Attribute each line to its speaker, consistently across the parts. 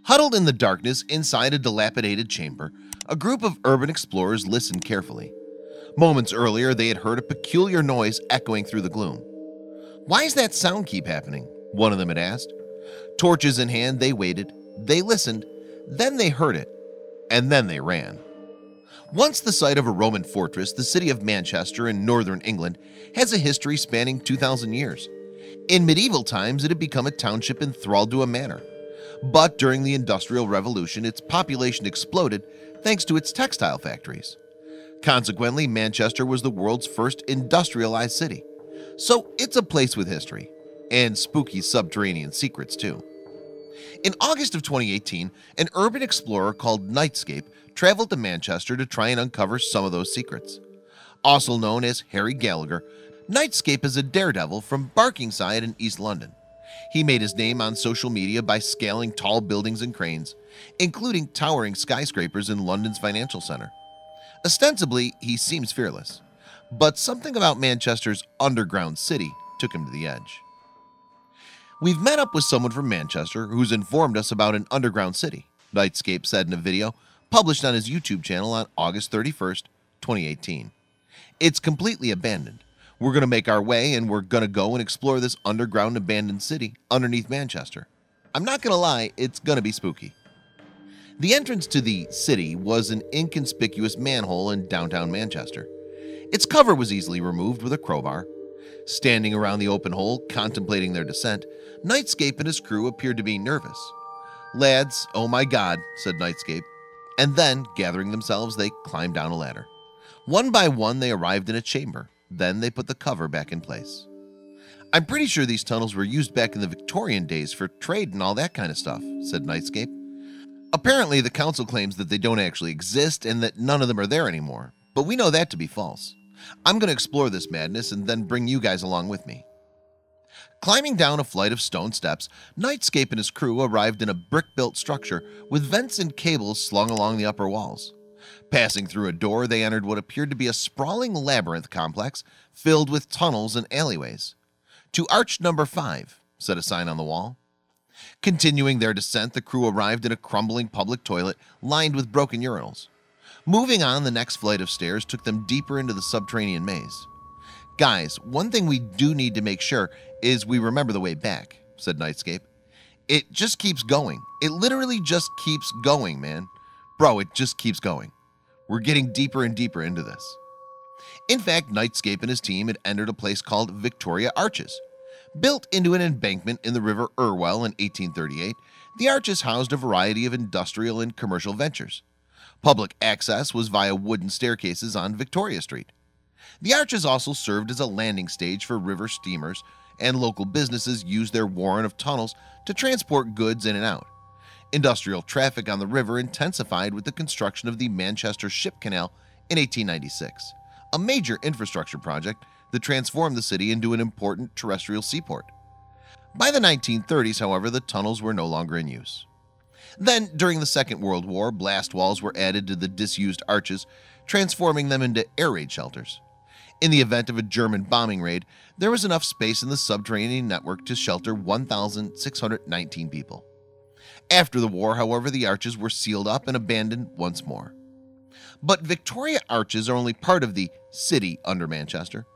Speaker 1: Huddled in the darkness inside a dilapidated chamber, a group of urban explorers listened carefully. Moments earlier, they had heard a peculiar noise echoing through the gloom. "Why does that sound keep happening?" one of them had asked. Torches in hand, they waited, they listened, then they heard it, and then they ran. Once the site of a Roman fortress, the city of Manchester in northern England has a history spanning 2,000 years. In medieval times, it had become a township enthralled to a manor. But during the Industrial Revolution, its population exploded thanks to its textile factories. Consequently, Manchester was the world's first industrialized city. So it's a place with history and spooky subterranean secrets too. In August of 2018, an urban explorer called Nightscape traveled to Manchester to try and uncover some of those secrets. Also known as Harry Gallagher, Nightscape is a daredevil from Barkingside in East London. He made his name on social media by scaling tall buildings and cranes, including towering skyscrapers in London's financial center. Ostensibly, he seems fearless, but something about Manchester's underground city took him to the edge. "We've met up with someone from Manchester who's informed us about an underground city," Nightscape said in a video published on his YouTube channel on August 31st, 2018. "It's completely abandoned. We're going to make our way and we're going to go and explore this underground abandoned city underneath Manchester. I'm not going to lie, it's going to be spooky." The entrance to the city was an inconspicuous manhole in downtown Manchester. Its cover was easily removed with a crowbar. Standing around the open hole, contemplating their descent, Nightscape and his crew appeared to be nervous. "Lads, oh my God," said Nightscape. And then, gathering themselves, they climbed down a ladder. One by one, they arrived in a chamber. Then they put the cover back in place. "I'm pretty sure these tunnels were used back in the Victorian days for trade and all that kind of stuff," said Nightscape. "Apparently, the council claims that they don't actually exist and that none of them are there anymore, but we know that to be false. I'm going to explore this madness and then bring you guys along with me." Climbing down a flight of stone steps, Nightscape and his crew arrived in a brick-built structure with vents and cables slung along the upper walls. Passing through a door, they entered what appeared to be a sprawling labyrinth complex filled with tunnels and alleyways. "To arch number 5, said a sign on the wall. Continuing their descent, the crew arrived in a crumbling public toilet lined with broken urinals. Moving on, the next flight of stairs took them deeper into the subterranean maze. "Guys, one thing we do need to make sure is we remember the way back," said Nightscape. "It just keeps going. It literally just keeps going, man. Bro, it just keeps going. We're getting deeper and deeper into this." In fact, Nightscape and his team had entered a place called Victoria Arches. Built into an embankment in the River Irwell in 1838, the arches housed a variety of industrial and commercial ventures. Public access was via wooden staircases on Victoria Street. The arches also served as a landing stage for river steamers, and local businesses used their warren of tunnels to transport goods in and out. Industrial traffic on the river intensified with the construction of the Manchester Ship Canal in 1896, a major infrastructure project that transformed the city into an important terrestrial seaport. By the 1930s, however, the tunnels were no longer in use. Then, during the Second World War, blast walls were added to the disused arches, transforming them into air raid shelters. In the event of a German bombing raid, there was enough space in the subterranean network to shelter 1,619 people. After the war, however, the arches were sealed up and abandoned once more. But Victoria Arches are only part of the city under Manchester.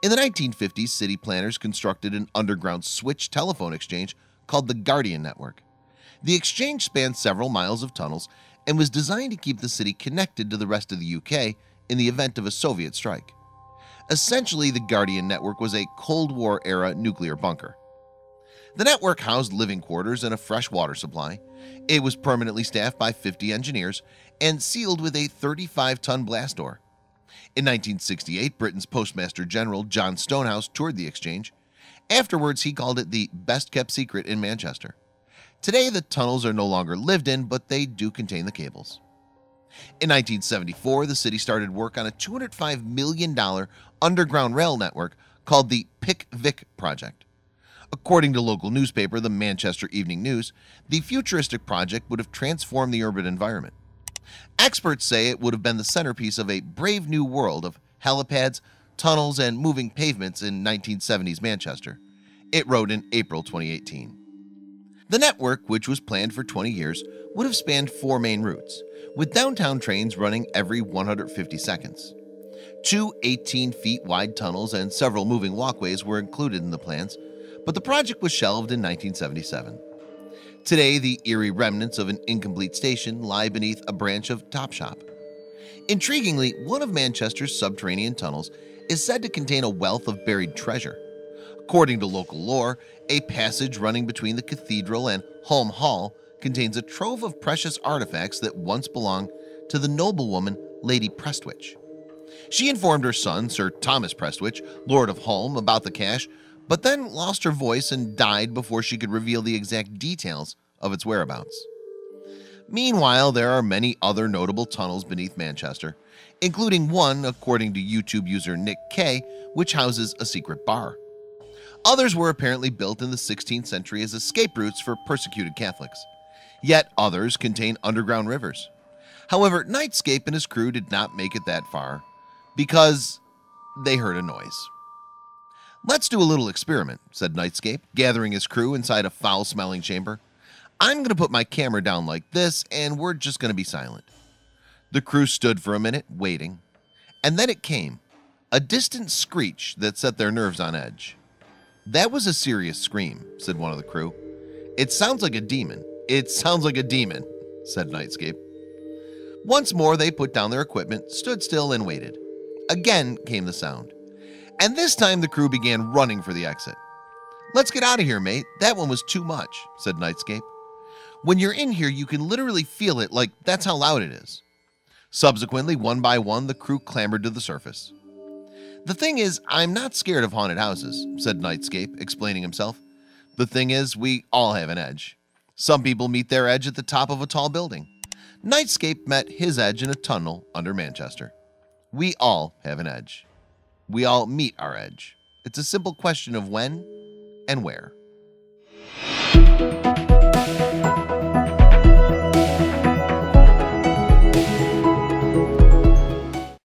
Speaker 1: In the 1950s, city planners constructed an underground switch telephone exchange called the Guardian Network. The exchange spanned several miles of tunnels and was designed to keep the city connected to the rest of the UK in the event of a Soviet strike. Essentially, the Guardian Network was a Cold War-era nuclear bunker. The network housed living quarters and a fresh water supply. It was permanently staffed by 50 engineers and sealed with a 35-ton blast door. In 1968, Britain's Postmaster General John Stonehouse toured the exchange. Afterwards, he called it the best-kept secret in Manchester. Today, the tunnels are no longer lived in, but they do contain the cables. In 1974, the city started work on a $205 million underground rail network called the Pick-Vic Project. According to local newspaper, the Manchester Evening News, the futuristic project would have transformed the urban environment. Experts say it would have been the centerpiece of a brave new world of helipads, tunnels, and moving pavements in 1970s Manchester, it wrote in April 2018. The network, which was planned for 20 years, would have spanned 4 main routes, with downtown trains running every 150 seconds. 2 18 feet wide tunnels and several moving walkways were included in the plans, but the project was shelved in 1977. Today, the eerie remnants of an incomplete station lie beneath a branch of Topshop. Intriguingly, one of Manchester's subterranean tunnels is said to contain a wealth of buried treasure. According to local lore, a passage running between the cathedral and Holme Hall contains a trove of precious artifacts that once belonged to the noblewoman Lady Prestwich. She informed her son, Sir Thomas Prestwich, Lord of Holme, about the cache, but then lost her voice and died before she could reveal the exact details of its whereabouts. Meanwhile, there are many other notable tunnels beneath Manchester, including one, according to YouTube user Nick K, which houses a secret bar. Others were apparently built in the 16th century as escape routes for persecuted Catholics. Yet others contain underground rivers. However, Nightscape and his crew did not make it that far because they heard a noise. "Let's do a little experiment," said Nightscape, gathering his crew inside a foul-smelling chamber. "I'm going to put my camera down like this, and we're just going to be silent." The crew stood for a minute, waiting. And then it came, a distant screech that set their nerves on edge. "That was a serious scream," said one of the crew. "It sounds like a demon. It sounds like a demon," said Nightscape. Once more, they put down their equipment, stood still, and waited. Again came the sound. And this time the crew began running for the exit. "Let's get out of here, mate. That one was too much," said Nightscape. "When you're in here, you can literally feel it, like that's how loud it is." Subsequently, one by one, the crew clambered to the surface. "The thing is, I'm not scared of haunted houses," said Nightscape, explaining himself. "The thing is, we all have an edge. Some people meet their edge at the top of a tall building. Nightscape met his edge in a tunnel under Manchester. We all have an edge. We all meet our edge. It's a simple question of when and where."